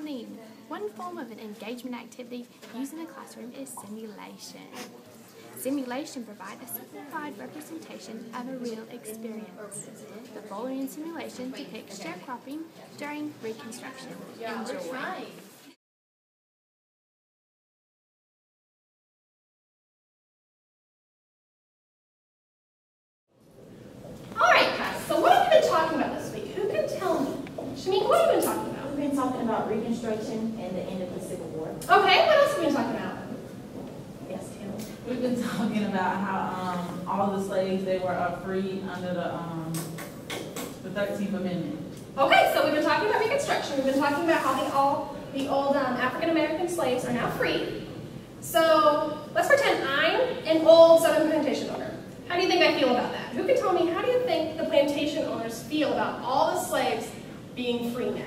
morning. One form of an engagement activity used in the classroom is simulation. Simulation provides a simplified representation of a real experience. The following simulation depicts sharecropping during Reconstruction. Enjoy. So what have we been talking about this week? Who can tell me? Shamik, what have we been talking about? We've been talking about Reconstruction and the end of the Civil War. Okay, what else have we been talking about? Yes, Tim. We've been talking about how all the slaves, they were freed under the 13th Amendment. Okay, so we've been talking about Reconstruction. We've been talking about how the old African-American slaves are now free. So let's pretend I'm an old Southern plantation owner. How do you think I feel about that? Who can tell me, how do you think the plantation owners feel about all the slaves being free now?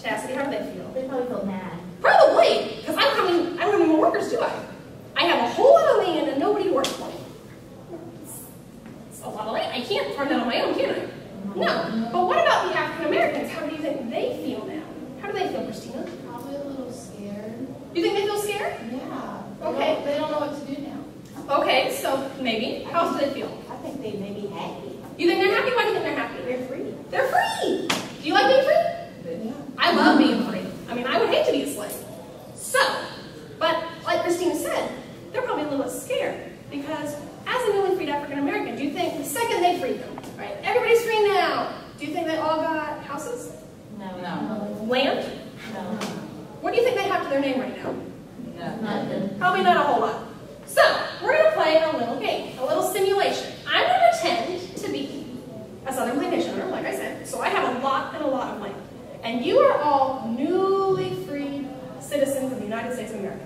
Chastity, how do they feel? They probably feel mad. Probably, because I don't have any more workers, do I? I have a whole lot of land and nobody works for me. It's a lot of land. I can't farm that on my own, can I? No. But what about the African Americans? How do you think they feel now? How do they feel, Christina? Probably a little scared. You think they feel scared? Yeah. Okay. They don't know what to do now. Okay, so maybe. How else do they feel? I think they may be happy. You think they're happy? Why do you think they're happy? They're free. They're free! Do you like being free? Yeah. I love being free. I mean, I would hate to be a slave. So, but like Christina said, they're probably a little scared because as a newly freed African American, do you think the second they freed them, right? Everybody's free now. Do you think they all got houses? No. Land? No. What do you think they have to their name right now? Nothing. Probably not a whole lot. So, we're going to play a little game, a little simulation. I'm going to pretend to be a Southern plantation owner, like I said. So I have a lot of land. And you are all newly freed citizens of the United States of America.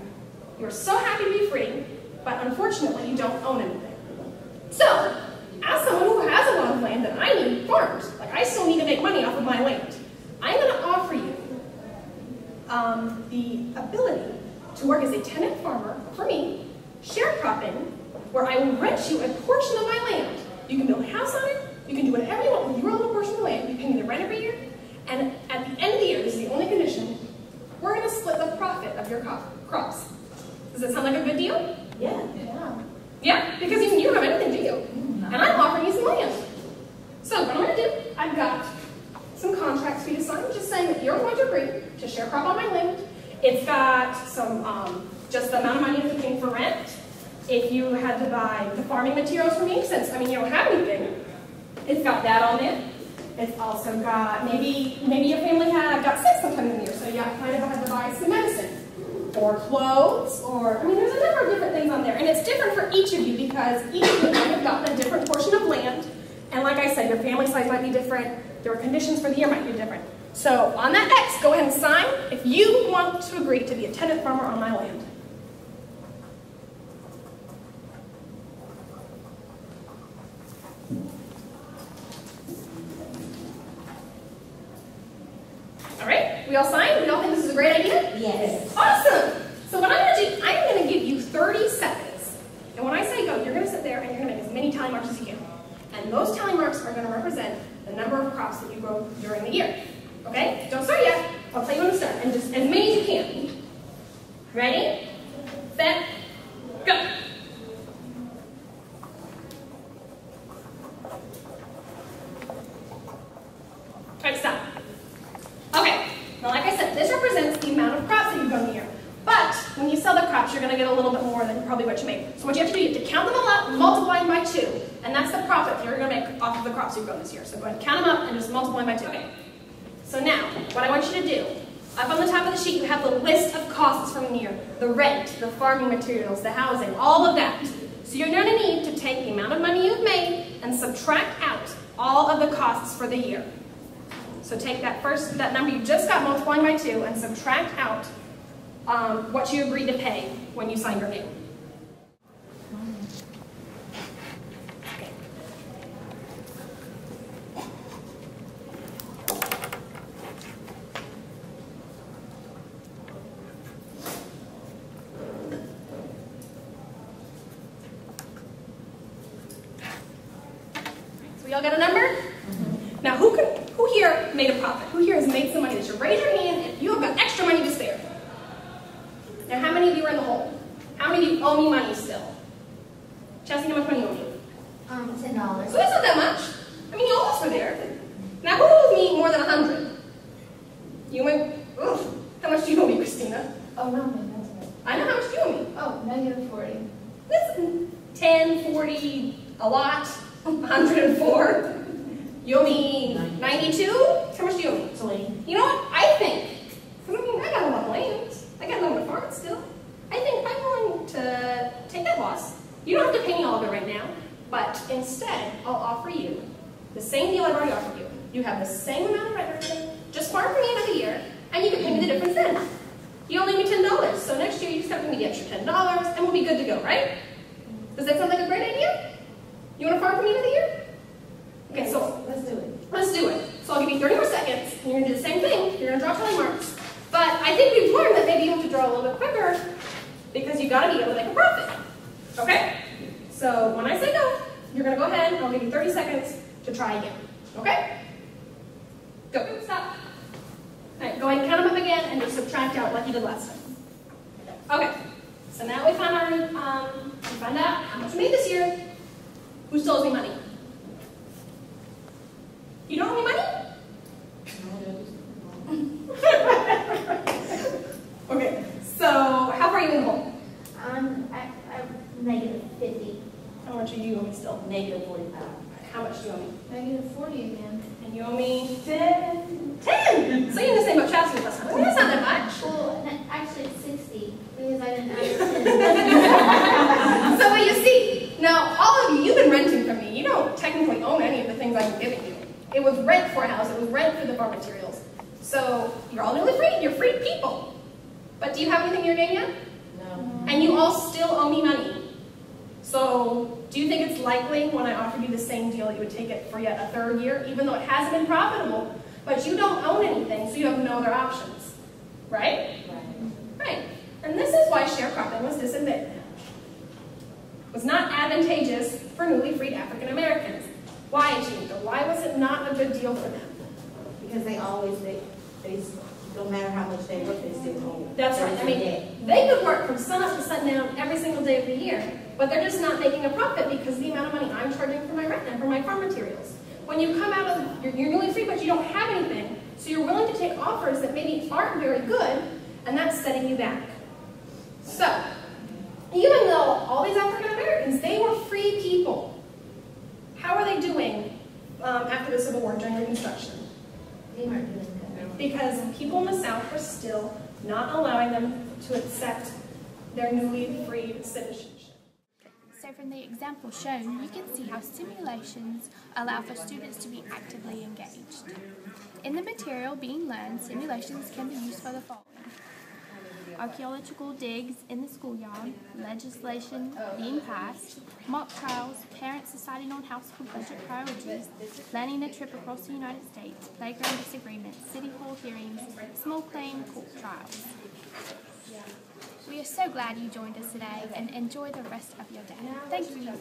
You are so happy to be free, but unfortunately you don't own anything. So, as someone who has a lot of land that I need farmed, like I still need to make money off of my land, I'm going to offer you the ability to work as a tenant farmer for me, sharecropping, where I will rent you a portion of my land. You can build a house on it, you can do whatever you want with your little portion of land, you pay me the rent every year, and at the end of the year, this is the only condition, we're going to split the profit of your crops. Does that sound like a good deal? Yeah. Yeah. Yeah, because you don't have anything, do you? No. And I'm offering you some land. So what I'm going to do, I've got some contracts for you to sign, just saying that you're going to agree to sharecrop on my land. It's got some, just the amount of money you're paying for rent. If you had to buy the farming materials from me, since, I mean, you don't have anything, it's got that on it. It's also got, maybe your family got sick sometime in the year, so you kind of had to buy some medicine, or clothes, or, I mean, there's a number of different things on there. And it's different for each of you because each of you might have gotten a different portion of land. And like I said, your family size might be different. Your conditions for the year might be different. So on that X, go ahead and sign if you want to agree to be a tenant farmer on my land. All right, we all signed? We all think this is a great idea? Yes. Awesome! So what I'm going to do, I'm going to give you 30 seconds. And when I say go, you're going to sit there and you're going to make as many tally marks as you can. And those tally marks are going to represent the number of crops that you grow during the year. Okay? Don't start yet. I'll tell you when to start. And just as many as you can. Ready? Set. Go! Alright, stop. Okay. Now like I said, this represents the amount of crops that you grow in the year. But when you sell the crops, you're going to get a little bit more than probably what you make. So what you have to do, you have to count them all up, multiply them by 2. And that's the profit that you're going to make off of the crops you've grown this year. So go ahead and count them up and just multiply them by 2. Okay. So now, what I want you to do, up on the top of the sheet, you have the list of costs from the year. The rent, the farming materials, the housing, all of that. So you're going to need to take the amount of money you've made and subtract out all of the costs for the year. So take that number you just got multiplying by 2 and subtract out what you agreed to pay when you signed your name. So we all got a number? Now who here made a profit? Who here has made some money? Just raise your hand if you have got extra money owe me money still. Chelsea, how much money you owe me? $10. So that's not that much. I mean, you almost were there. Now, who owes me more than 100? You went, ugh. How much do you owe me, Christina? Oh, no, man, that's right. I know how much do you owe me. Oh, -40. That's 10, 40, a lot, 104. You owe me 92? How much do you owe me? 20. You know what? I think, because I mean, I got a lot of land. I got a lot of farm still. I think I'm willing to take that loss. You don't have to pay me all of it right now, but instead, I'll offer you the same deal I've already offered you. You have the same amount of rent revenue, just farm for me another year, and you can pay me the difference then. You only owe me $10, so next year you just have to pay me the extra $10, and we'll be good to go, right? Does that sound like a great idea? You want to farm for me another year? Okay, so Let's do it. let's do it. So I'll give you 30 more seconds, and you're going to do the same thing. You're going to draw tally marks. But I think we've learned that maybe you have to draw a little bit quicker because you've got to be able to make a profit. Okay? So when I say go, you're going to go ahead, and I'll give you 30 seconds to try again. Okay? Go. Stop. All right, go ahead and count them up again and just subtract out like you did last time. Okay. So now we found out how much we made this year. Who still owes me money? You don't owe me money? Okay, so how far are you in the hole? I'm -50. How much do you owe me still? -45. How much do you owe me? -40 again. And you owe me 10. 10! So you're in the same boat Chelsea was last time. That's not that much. Well, actually it's 60 because I didn't add 10. So what you see, now all of you, you've been renting from me. You don't technically own any of the things I'm giving you. It was rent for a house. It was rent for the farm materials. So you're all newly free. You're free people. But do you have anything in your name yet? No. And you all still owe me money. So do you think it's likely when I offered you the same deal that you would take it for yet a third year, even though it hasn't been profitable, but you don't own anything, so you have no other options, right? Right. And this is why sharecropping was disadvantaged. It was not advantageous for newly freed African Americans. Why, Janika? Why was it not a good deal for them? Because they always, no matter how much they work, they still owe. That's right. I mean, they could work from sun up to sundown every single day of the year, but they're just not making a profit because of the amount of money I'm charging for my rent and for my farm materials. When you come out of, you're newly free, but you don't have anything, so you're willing to take offers that maybe aren't very good, and that's setting you back. So, even though all these African Americans, they were free people, how are they doing after the Civil War during Reconstruction? They weren't doing that. Because people in the South were still not allowing them to accept their newly freed citizenship. So from the example shown, you can see how simulations allow for students to be actively engaged. In the material being learned, simulations can be used for the following: archaeological digs in the schoolyard, legislation being passed, mock trials, parents deciding on household budget priorities, planning a trip across the United States, playground disagreements, city hall hearings, small claim court trials. We are so glad you joined us today and enjoy the rest of your day. Thank you.